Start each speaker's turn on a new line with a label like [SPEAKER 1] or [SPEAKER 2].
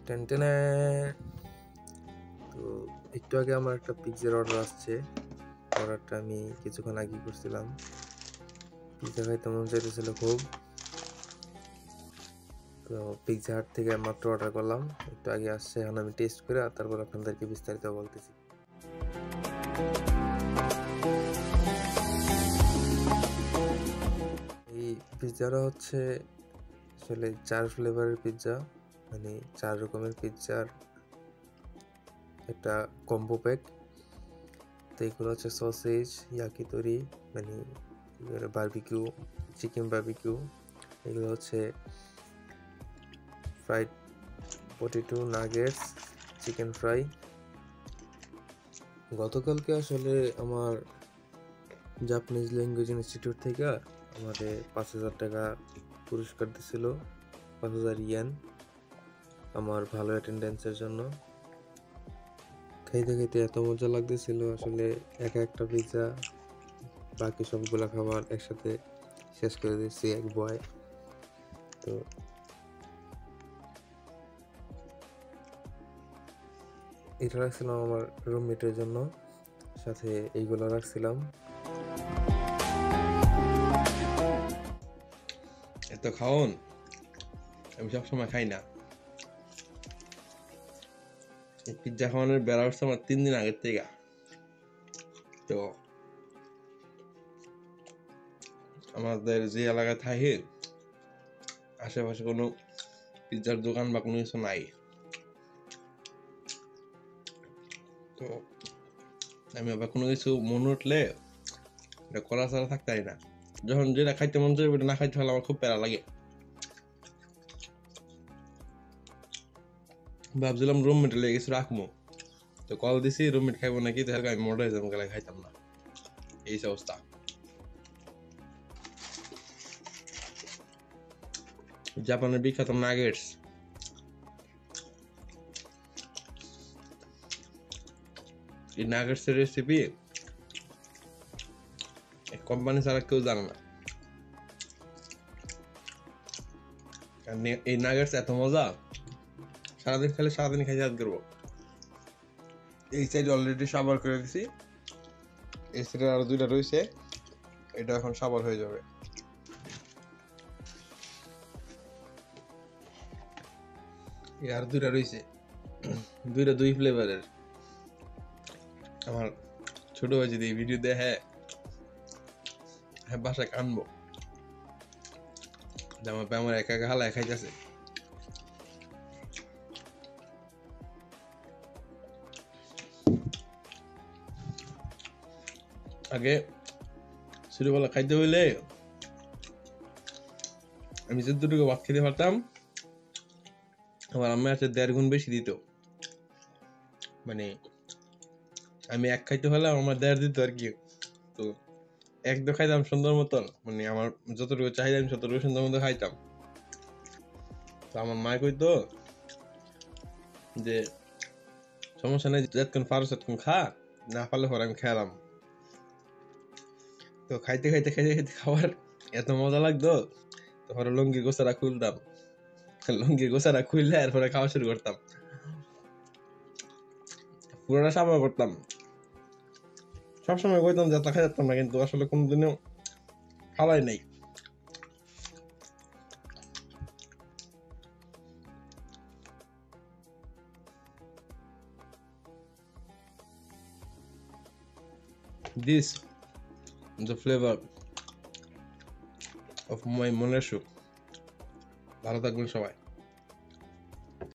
[SPEAKER 1] টেনটেনে। তো একটু আগে আমার একটা পিৎজার অর্ডার আসছে। অর্ডারটা আমি কিছুক্ষণ আগে করছিলাম। পিৎজা খাইতে মন চাইতেছিল খুব, তো পিৎজা হাট থেকে মাত্র অর্ডার করলাম, একটু আগে আসছে। এখন আমি টেস্ট করে আর তারপর আপনাদেরকে বিস্তারিত বলতেছি। এই পিৎজাটা হচ্ছে আসলে 4 ফ্লেভারের পিৎজা, মানে 4 রকমের পিৎজার একটা কম্বো প্যাক। তো এগুলো হচ্ছে সসেজ, ইয়াকিতরি মানে বারবিকিউ, চিকেন বারবিকিউ। এগুলো হচ্ছে fried potato, nuggets, chicken fry. গতকালকে আসলে আমার জাপানিজ ল্যাঙ্গুয়েজ ইনস্টিটিউট থেকে আমাদের 5,000 টাকা পুরস্কার দিছিল, 5,000 ইয়েন, আমার ভালো অ্যাটেন্ডেন্সের জন্য। খাইতে খাইতে এত মজা লাগতেছিল আসলে, একটা পিৎজা বাকি সবগুলা খাবার একসাথে শেষ করে দিচ্ছি এক বয়। তো এটা রাখছিলাম আমার রুমমেটের জন্য, সাথে এইগুলো রাখছিলাম।
[SPEAKER 2] এত খাওন আমি সবসময় খাই না। পিৎজা খাওয়ানোর বেড়া উঠছে আমার 3 দিন আগের থেকে। তো আমাদের যে এলাকায় থাকি আশেপাশে কোনো পিৎজার দোকান বা কোনো কিছু নাই। তো আমি আবার কোনো কিছু মনে উঠলে এটা করা ছাড়া থাকতে পারি না। যখন যেটা খাইতে মন চাই ওটা না খাইতে হলে আমার খুব প্যারা লাগে। ভাবছিলাম রুমমেট লেগে কিছু রাখবো, তো কল দিছি রুমমেট খাইবো নাকি, তাহলে আমি মোটা হয়ে যাবো, গেলে খাইতাম না। এই অবস্থা। জাপানের বিখ্যাত নাগেটস, এই নাগেটস এর রেসিপি কোম্পানি ছাড়া কেউ জানে না। এই নাগেটস এত মজা, সারাদিন খেলে সারাদিন খাই যাদ করবো। এই সাইড অলরেডি সাবার করে দিছি, এই সাইডে আরো 2টা রয়েছে, এটা এখন সাবার হয়ে যাবে। আর 2টা রয়েছে, 2 ফ্লেভারের। আমার ছোট ভাই যদি এই ভিডিও দেখে বাসায় কানবো, আমার একা একা হালা খাইতেছে। আগে ছোটবেলা খাইতে হইলে আমি যতটুকু ভাত খেতে পারতাম আমার আম্মা আছে 1.5 গুণ বেশি দিত। মানে আমি এক খাইতে হলে আমার 1.5 দিত আর কি। তো এক তো খাইতাম সুন্দর মতন, মানে আমার যতটুকু চাহিদা আমি ততটুকু সুন্দর মতো খাইতাম। তো আমার মা কইতো যে সমস্যা নেই, যতক্ষণ পারো ততক্ষণ খা, না পারলে পরে আমি খেলাম। তো খাইতে খাইতে খাইতে খাইতে খাবার এত মজা লাগতো, তারপরে লুঙ্গির গোছাটা খুলতাম, লুঙ্গির গোছাটা খুললে এরপরে খাওয়া শুরু করতাম, পুরোটা সাফা করতাম। সবসময় কইতাম যে খাই যেতাম না, কিন্তু আসলে কোনোদিনও খাওয়াই নাই। This is the flavor of my মনের সুখ। ভালো থাকবেন সবাই।